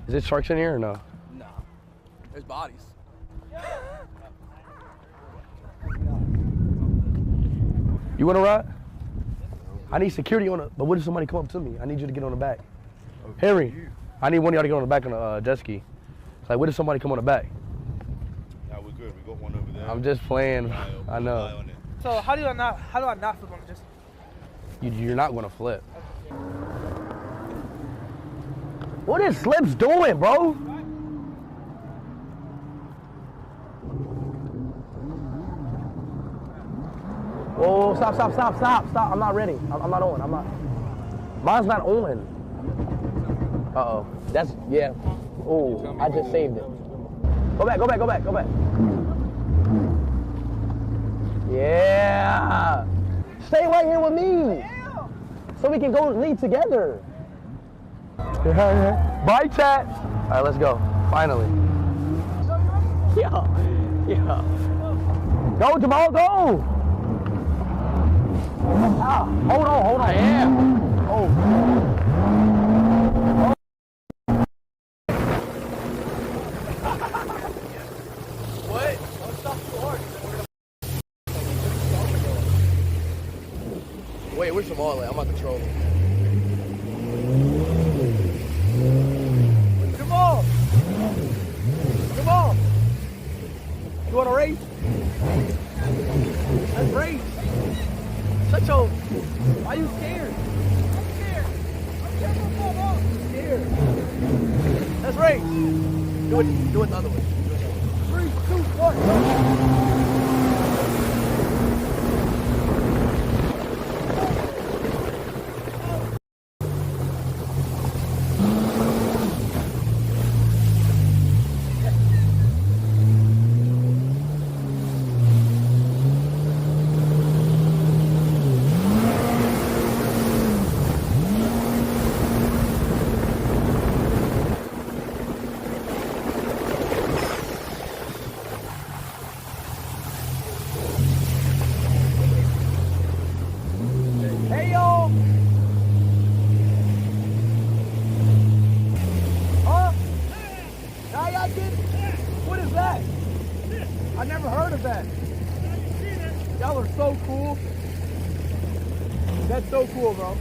Is it sharks in here or no? No. There's bodies. You want to ride? I need security on it, but what if somebody come up to me? I need you to get on the back. Okay. Henry, I need one of y'all to get on the back on the jet ski. It's like, what if somebody come on the back? Yeah, we're good. We got one over there. I'm just playing. I know. So how do I not flip on it? Just You're not gonna flip. What is Slips doing, bro? Whoa, stop. I'm not ready. I'm not on. Mine's not on. Uh-oh. That's, yeah. Oh, I just saved it. Go back. Yeah. Stay right here with me. So we can go lead together. Bye, chat. All right, let's go. Finally. Yeah. Go, Jamal, go. Ah, hold on. Yeah. Oh. What? Don't stop too hard. Wait, where's Jamal at? I'm not controlling. Jamal! You want to race? Let's race. Shut your... Why are you scared? I'm scared. I'm scared. Let's race. Do it the other way. 3, 2, 1. What is that? I never heard of that. Y'all are so cool. That's so cool, bro.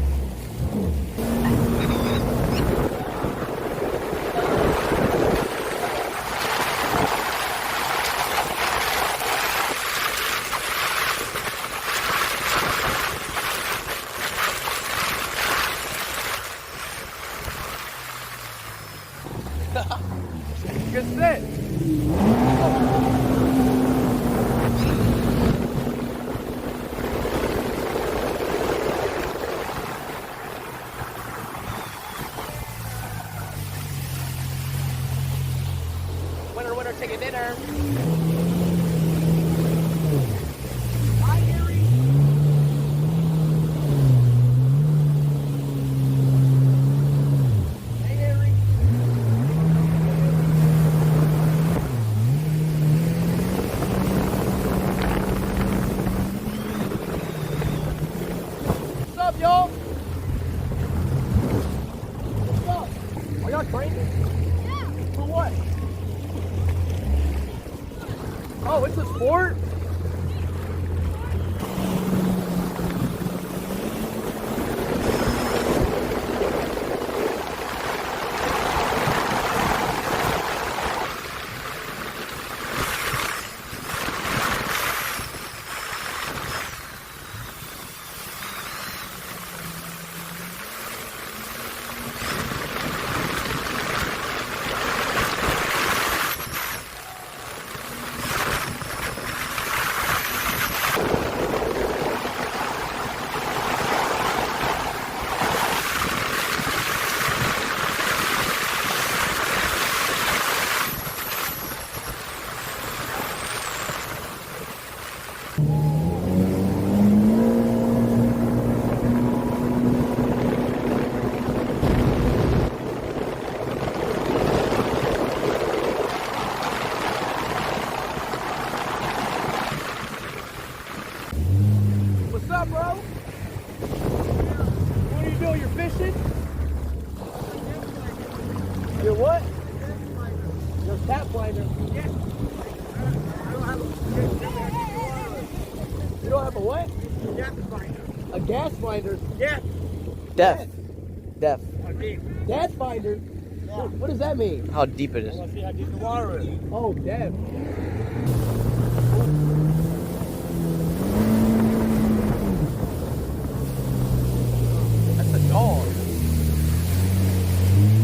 Good sit. Winner, chicken dinner. Hi, Gary. Hey, Gary. What's up, y'all? What's up? Are y'all training? Yeah. For what? Oh, it's a sport? Pathfinder. Yes. I don't have You don't have a what? a gas finder. A gas finder. Yes. Death. Death. How deep? Gas finder? Yeah. What does that mean? How deep it I is. want to see how deep the water is. Oh, death. That's a dog.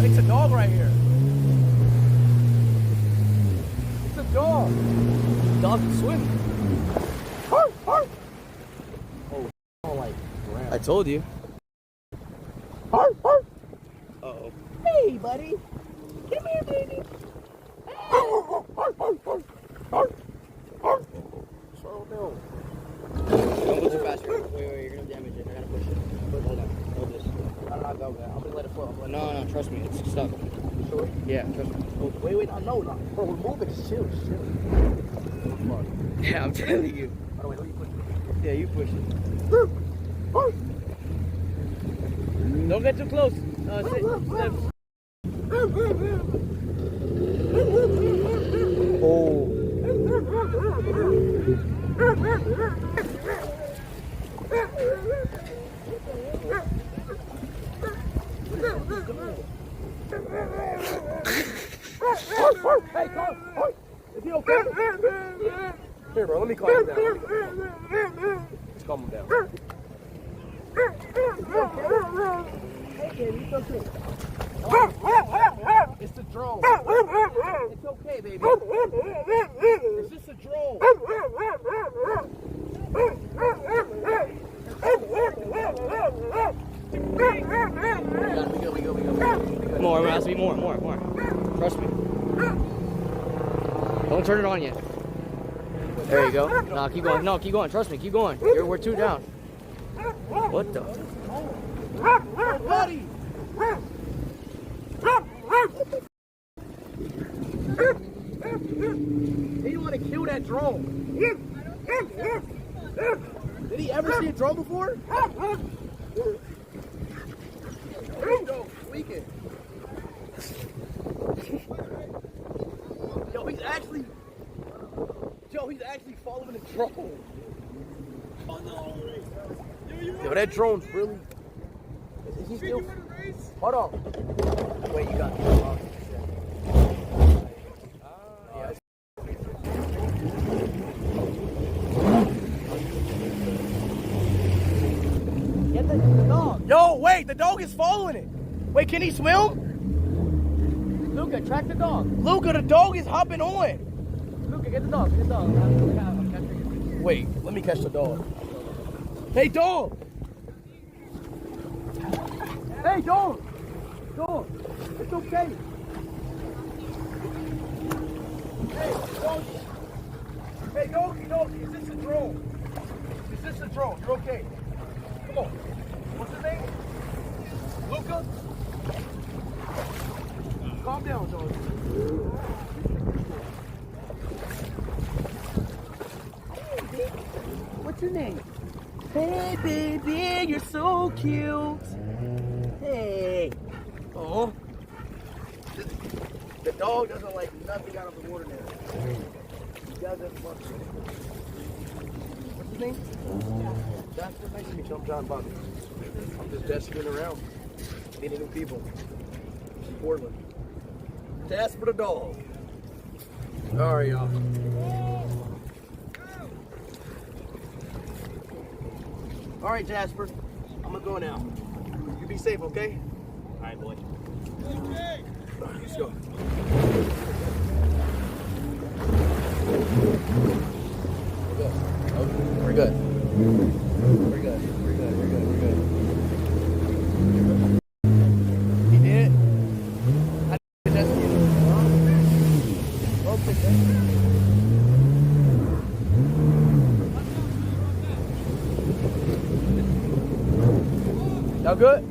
It's a dog right here. It's a dog. Dog can swim. Oh, like ground. I told you. Uh-oh. Hey, buddy. Come here, baby. Slow down. Don't go too fast. Wait, you're gonna damage it. You're gonna push it. Hold on. Hold this. I'm not going. I'm gonna let it flow. No, trust me. It's stuck. Sure? Yeah, trust me. Oh, wait, no. Bro, we're moving. Chill. Yeah, I'm telling you. Oh, wait, let me push it. Yeah, you push it. Don't get too close. Oh. Hey, calm. Is he okay? Here, bro, let me calm him down. Just calm him down. Hey, baby, it's okay. It's the drone. It's okay, baby. It's just a drone. We go. More, it has to be more. Trust me. Don't turn it on yet. There you go. No, keep going. No, keep going. Trust me, keep going. We're two down. What the? Buddy! He want to kill that drone. Did he ever see a drone before? There you go, tweaking. He's actually following the drone. Yo, that drone's really. Is he still? Hold on. Wait, you got it. Yeah. Get the dog. Yo, wait, the dog is following it. Wait, can he swim? Luca, track the dog. Luca, the dog is hopping on. Luca, get the dog. Get the dog. I'm catching it. Wait, let me catch the dog. Hey, dog. Hey, dog. Dog. It's okay. Hey, doggy. Hey, doggy. Is this a drone? Is this a drone? You're okay. Come on. What's his name? Luca? Calm down, dog. Hey, baby. What's your name? Hey, baby, you're so cute. Hey. Oh. The dog doesn't like nothing out of the water now. He doesn't want to. What's his name? Jasper. Nice to meet you. I'm John Bobby. I'm just desking around, meeting new people. In Portland. Jasper the dog. All right, y'all. All right, Jasper. I'm gonna go now. You be safe, okay? All right, boy. Okay. All right, let's go. We're good. We're good. He did? I did that to you. Y'all good?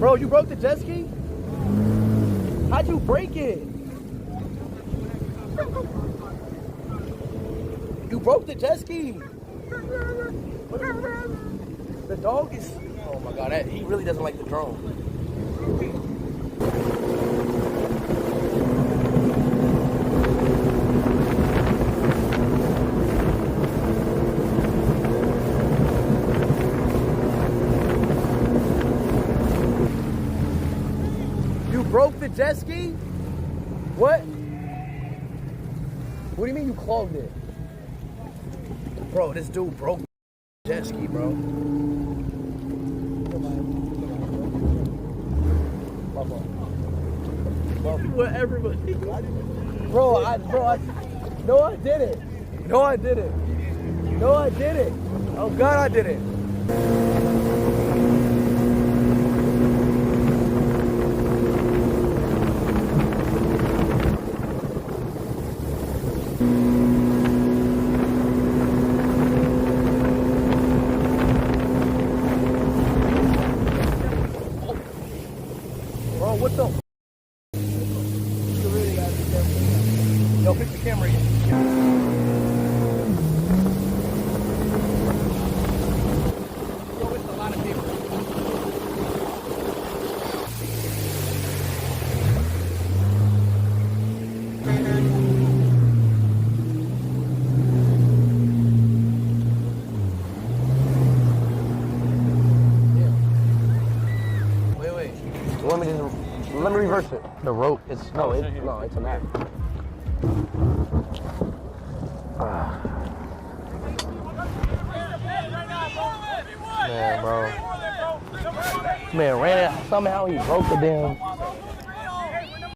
Bro, you broke the jet ski? How'd you break it? You broke the jet ski. The dog is... Oh my God, he really doesn't like the drone. the jet ski? What? What do you mean you clogged it? Bro, this dude broke the jet ski, bro. What everybody? Bro, no, I didn't. No, I didn't. No, I didn't. Oh God, I didn't. Bro, what the? Yo, fix the camera again. Yo, it's a lot of people. Wait. Let me reverse it. The rope. It's a map. Man, bro. Man, ran it. Somehow he broke the damn.